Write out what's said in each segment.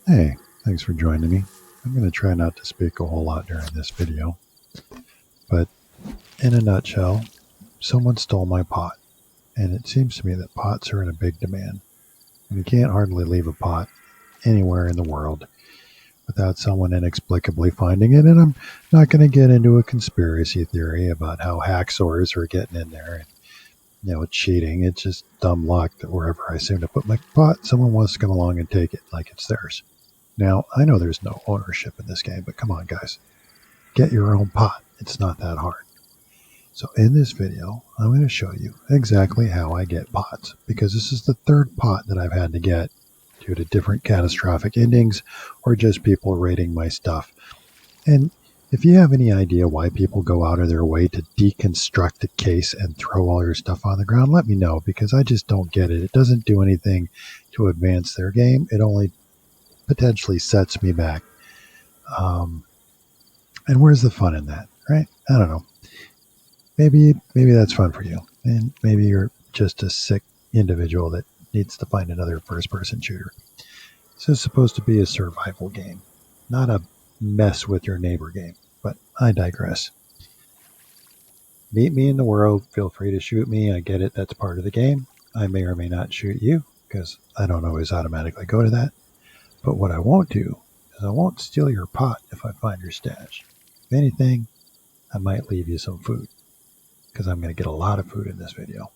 Hey, thanks for joining me. I'm going to try not to speak a whole lot during this video, but in a nutshell, someone stole my pot, and it seems to me that pots are in a big demand. And you can't hardly leave a pot anywhere in the world without someone inexplicably finding it, and I'm not going to get into a conspiracy theory about how hacksaws are getting in there and cheating. It's just dumb luck that wherever I seem to put my pot, someone wants to come along and take it like it's theirs. Now, I know there's no ownership in this game, but come on, guys. Get your own pot. It's not that hard. So in this video, I'm going to show you exactly how I get pots, because this is the third pot that I've had to get due to different catastrophic endings or just people raiding my stuff. And if you have any idea why people go out of their way to deconstruct the case and throw all your stuff on the ground, let me know, because I just don't get it. It doesn't do anything to advance their game. It only potentially sets me back. And where's the fun in that, right? I don't know. Maybe that's fun for you, and maybe you're just a sick individual that needs to find another first-person shooter. This is supposed to be a survival game, not a mess with your neighbor game. But I digress. Meet me in the world. Feel free to shoot me. I get it. That's part of the game. I may or may not shoot you because I don't always automatically go to that. But what I won't do is I won't steal your pot if I find your stash. If anything, I might leave you some food, because I'm going to get a lot of food in this video.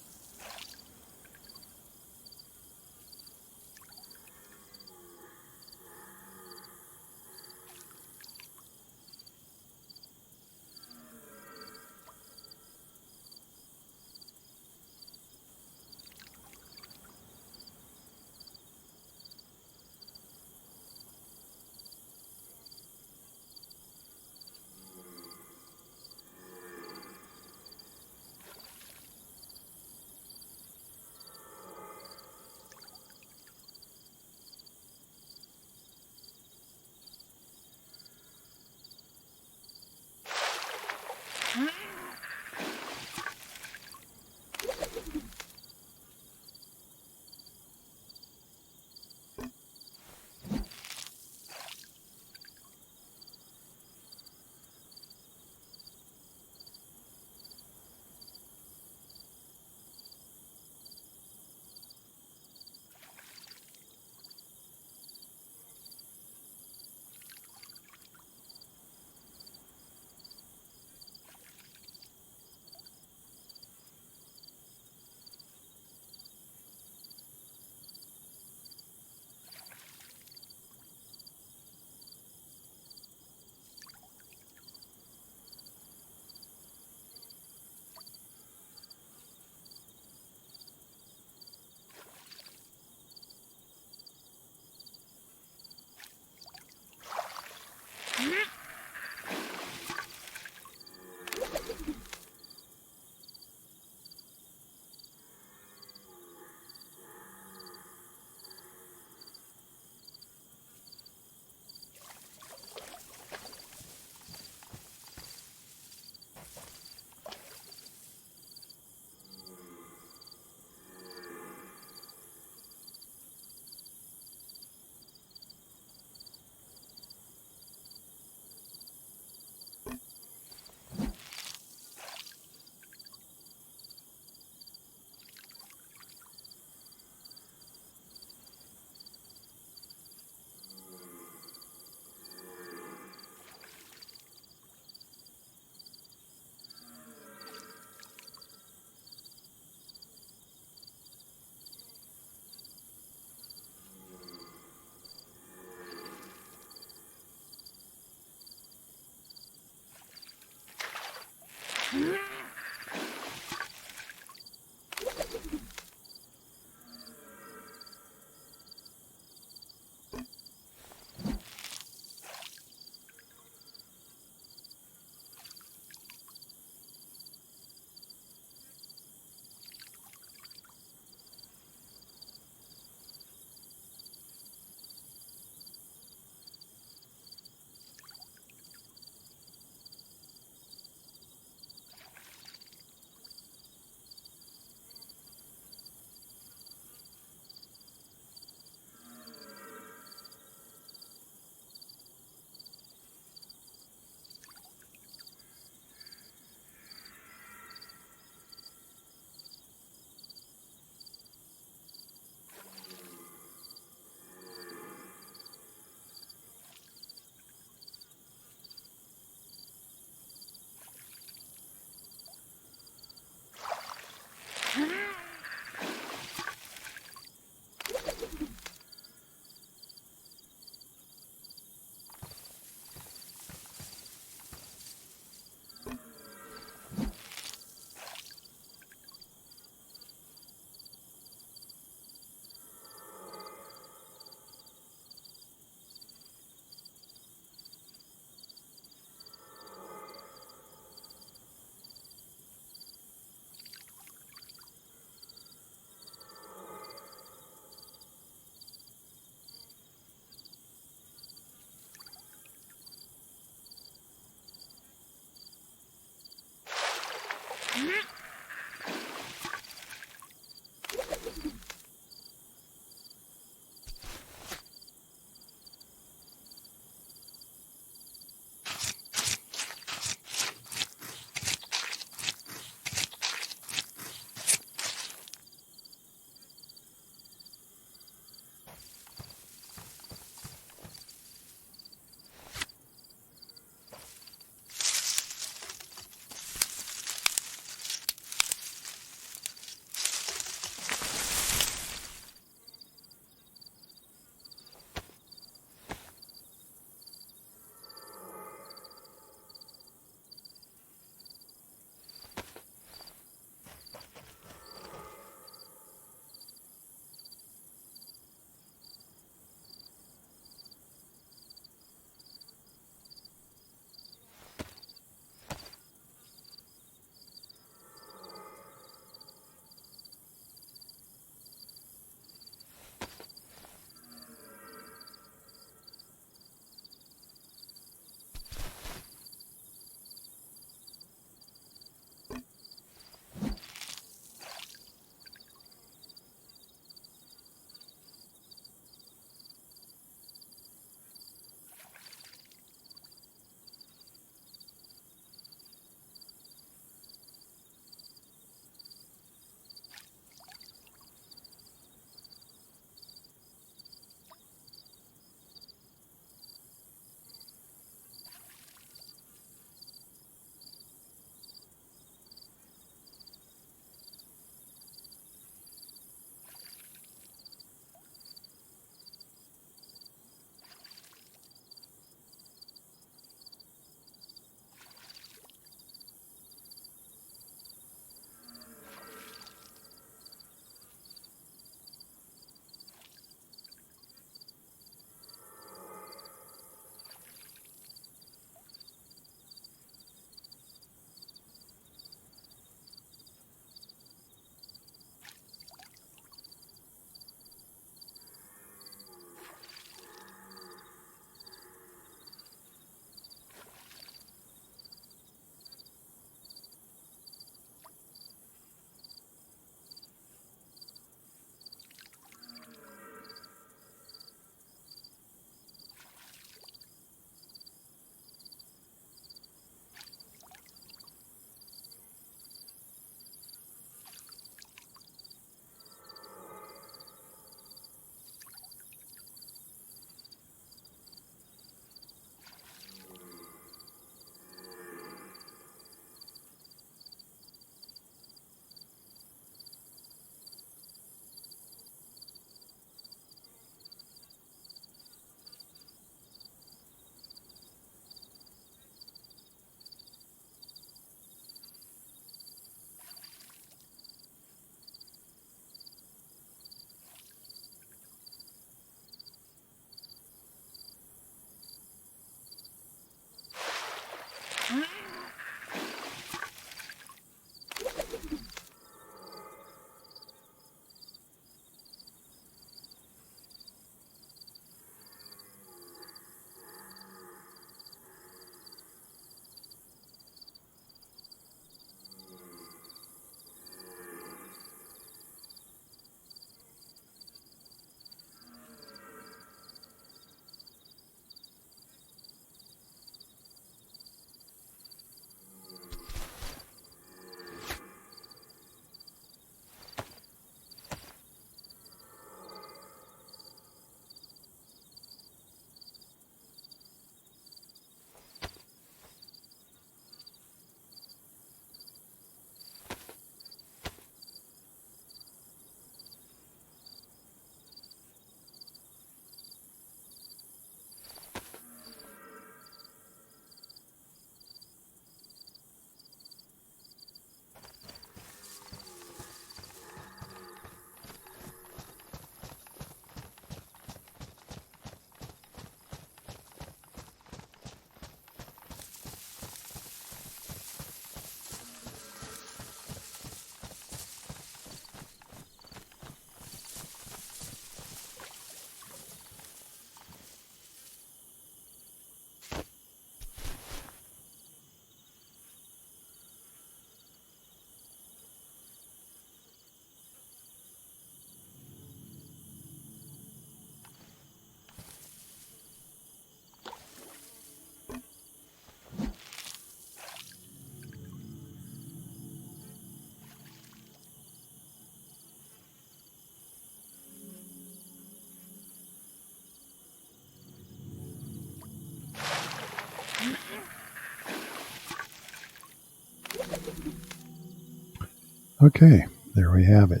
Okay, there we have it.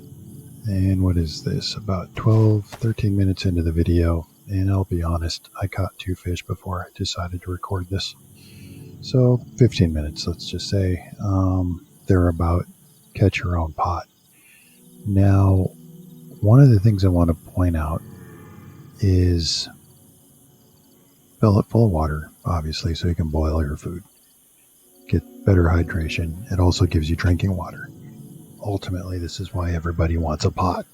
And what is this? About 12, 13 minutes into the video. And I'll be honest, I caught 2 fish before I decided to record this. So 15 minutes, let's just say. They're about catch your own pot. Now, one of the things I want to point out is fill it full of water, obviously, so you can boil your food. Get better hydration. It also gives you drinking water. Ultimately, this is why everybody wants a pot.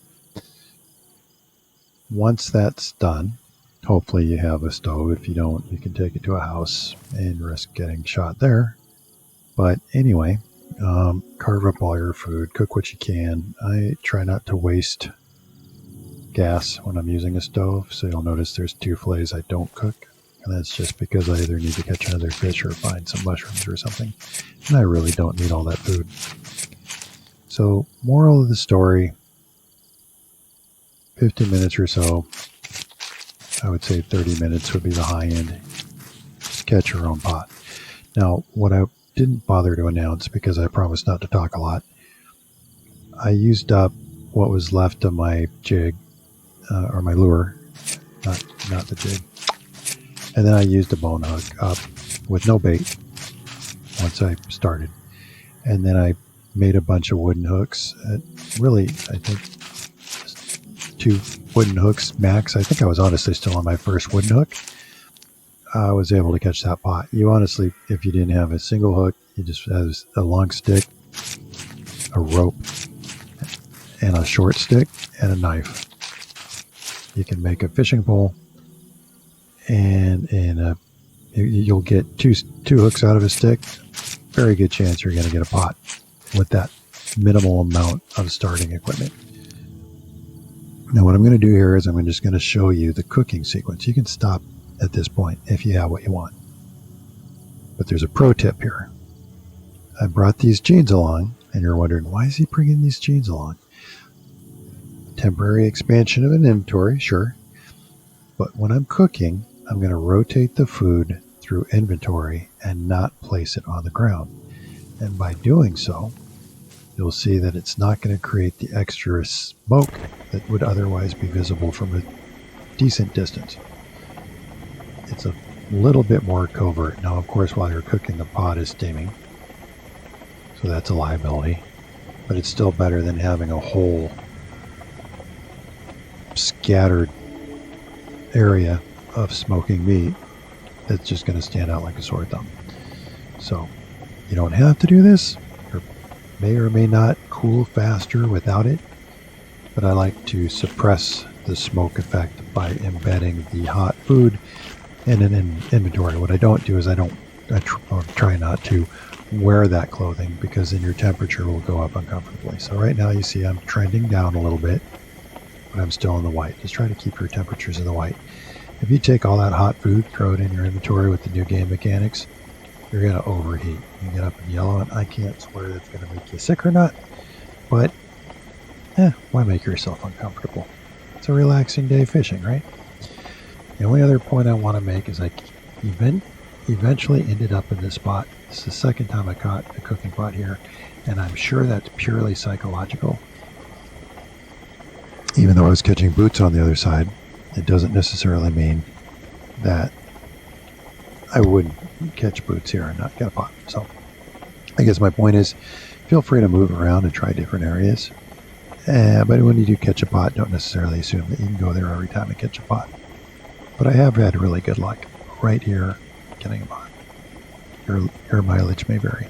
Once that's done, hopefully you have a stove. If you don't, you can take it to a house and risk getting shot there. But anyway, carve up all your food, cook what you can. I try not to waste gas when I'm using a stove, so you'll notice there's 2 fillets I don't cook. And that's just because I either need to catch another fish or find some mushrooms or something. And I really don't need all that food. So, moral of the story, 15 minutes or so. I would say 30 minutes would be the high end. Just catch your own pot. Now, what I didn't bother to announce, because I promised not to talk a lot, I used up what was left of my jig, or my lure, not the jig. And then I used a bone hook up with no bait once I started. And then I made a bunch of wooden hooks. Really, I think 2 wooden hooks max. I think I was honestly still on my first wooden hook. I was able to catch that pot. You honestly, if you didn't have a single hook, you just have a long stick, a rope, and a short stick, and a knife. You can make a fishing pole, and you'll get two hooks out of a stick. Very good chance you're going to get a pot with that minimal amount of starting equipment. Now what I'm going to do here is I'm just going to show you the cooking sequence. You can stop at this point if you have what you want. But there's a pro tip here. I brought these jeans along, and you're wondering, why is he bringing these jeans along? Temporary expansion of an inventory, sure. But when I'm cooking, I'm going to rotate the food through inventory and not place it on the ground. And by doing so, you'll see that it's not going to create the extra smoke that would otherwise be visible from a decent distance. It's a little bit more covert. Now, of course, while you're cooking, the pot is steaming, so that's a liability. But it's still better than having a whole scattered area of smoking meat that's just going to stand out like a sore thumb. So you don't have to do this. You may or may not cool faster without it, but I like to suppress the smoke effect by embedding the hot food in an inventory. What I don't do is I try not to wear that clothing, because then your temperature will go up uncomfortably. So right now you see I'm trending down a little bit, but I'm still in the white. Just try to keep your temperatures in the white. If you take all that hot food, throw it in your inventory with the new game mechanics, you're going to overheat. You get up in yellow, and I can't swear that's going to make you sick or not, but why make yourself uncomfortable? It's a relaxing day fishing, right? The only other point I want to make is I eventually ended up in this spot. This is the second time I caught a cooking pot here, and I'm sure that's purely psychological. Even though I was catching boots on the other side, it doesn't necessarily mean that I wouldn't catch boots here and not get a pot. So I guess my point is, feel free to move around and try different areas. But when you do catch a pot, don't necessarily assume that you can go there every time and catch a pot. But I have had really good luck right here getting a pot. Your mileage may vary.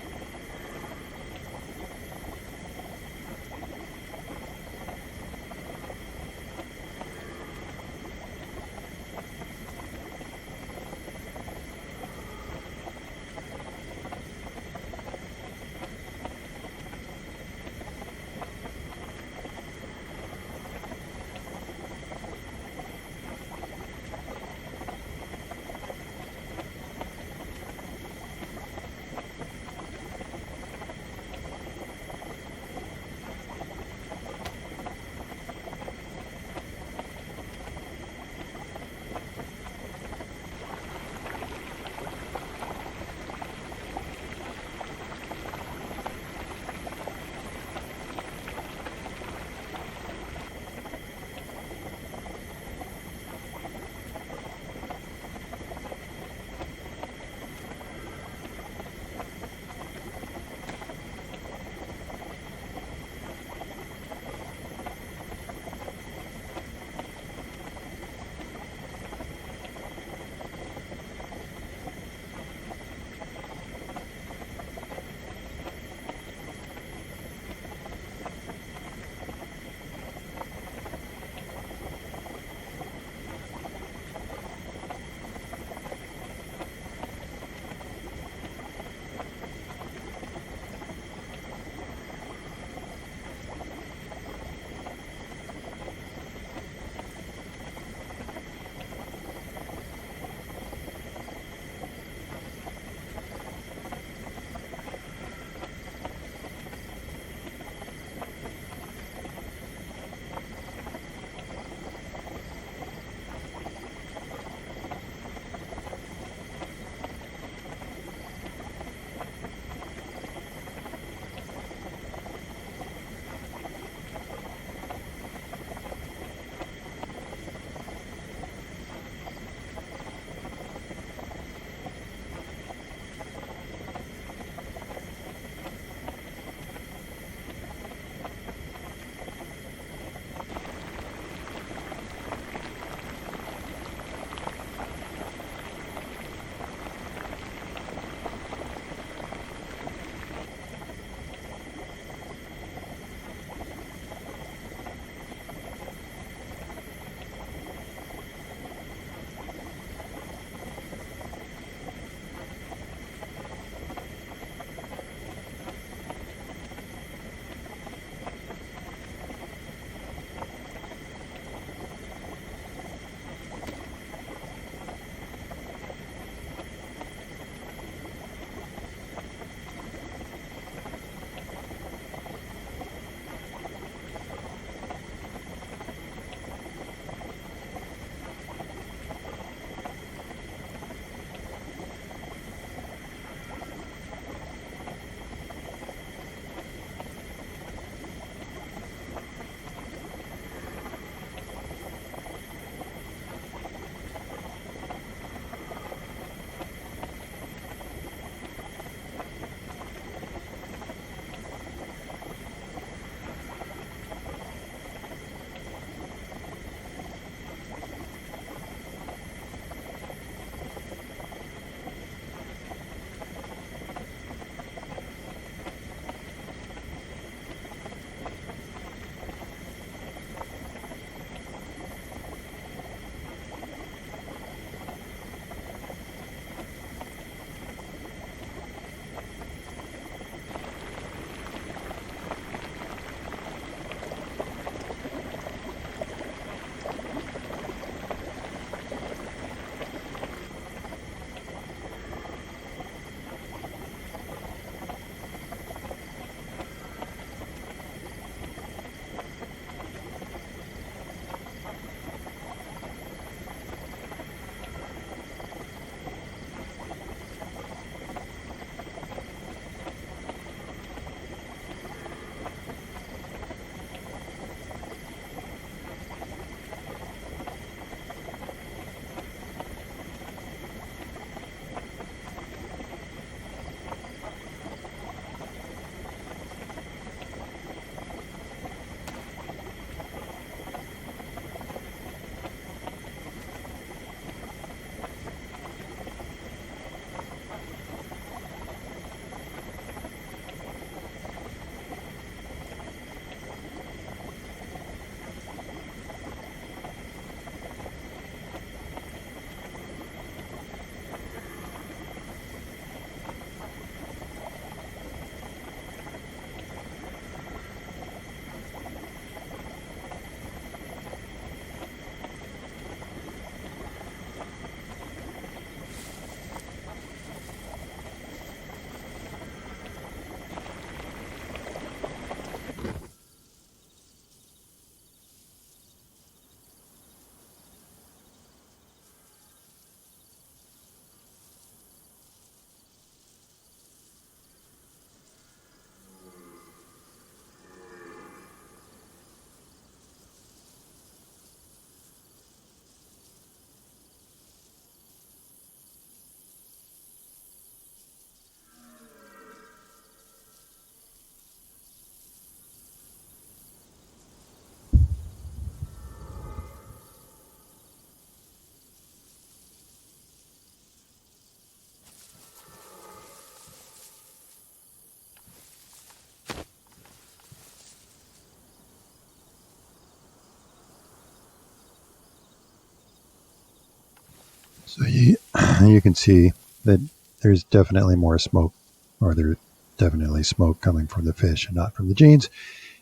So you can see that there's definitely more smoke, or there's definitely smoke coming from the fish and not from the jeans,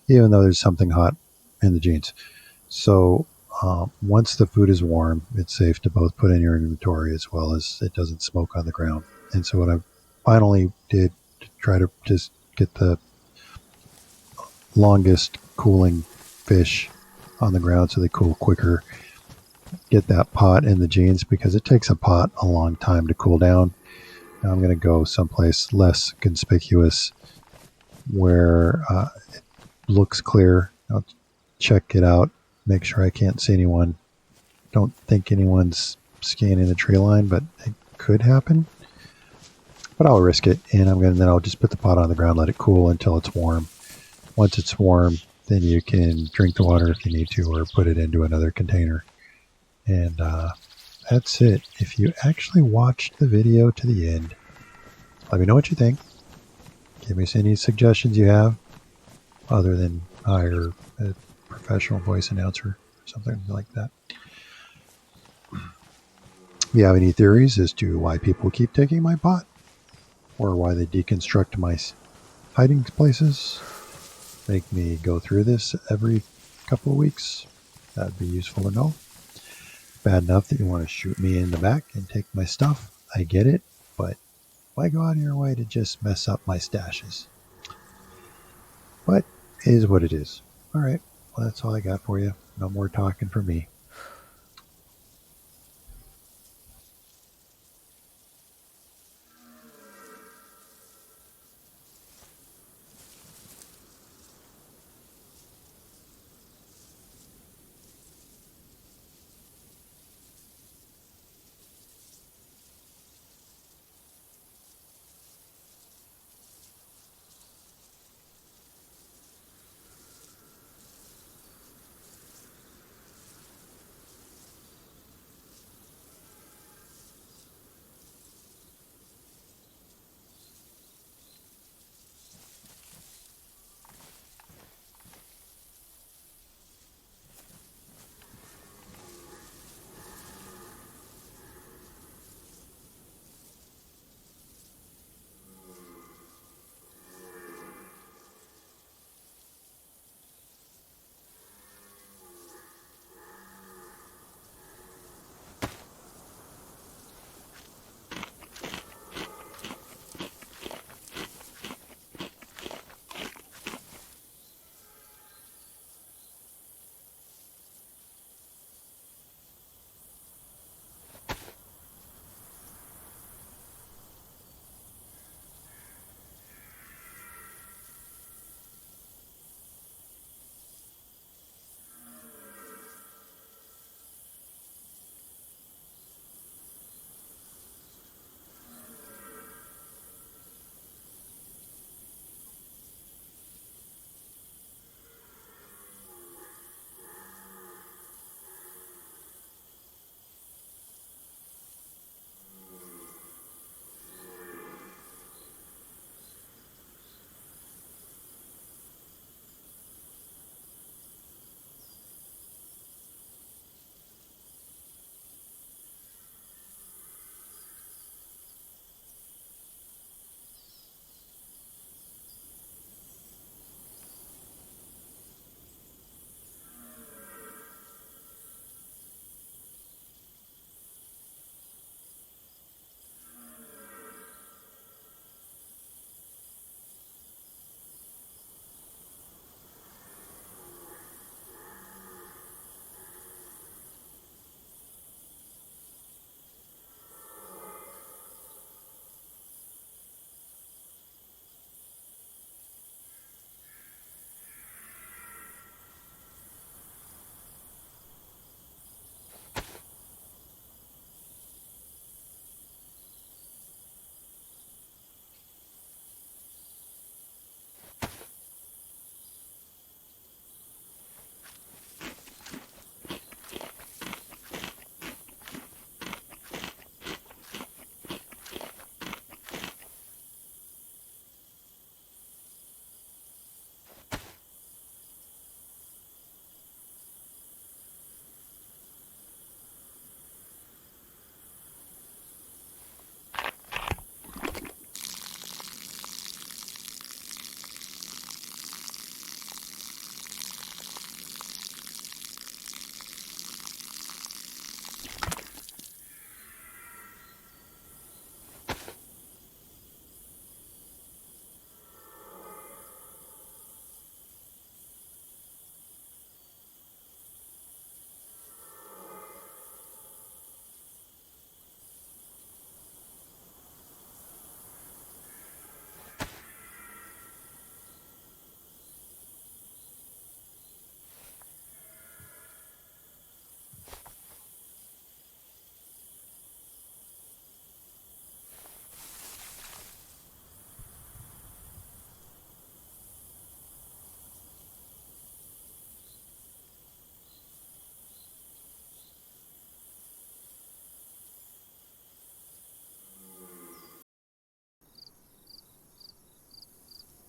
even though there's something hot in the jeans. So once the food is warm, it's safe to both put in your inventory as well as it doesn't smoke on the ground. And so what I finally did to try to just get the longest cooling fish on the ground so they cool quicker, get that pot in the jeans, because it takes a pot a long time to cool down. Now I'm going to go someplace less conspicuous where it looks clear. I'll check it out, make sure I can't see anyone. Don't think anyone's scanning the tree line, but it could happen. But I'll risk it, and then I'll just put the pot on the ground, let it cool until it's warm. Once it's warm, then you can drink the water if you need to, or put it into another container. And that's it. If you actually watched the video to the end, let me know what you think. Give me any suggestions you have, other than hire a professional voice announcer or something like that. If you have any theories as to why people keep taking my pot, or why they deconstruct my hiding places, make me go through this every couple of weeks, that'd be useful to know. Bad enough that you want to shoot me in the back and take my stuff, I get it, but why go out of your way to just mess up my stashes? But it is what it is. All right, well, that's all I got for you. No more talking from me.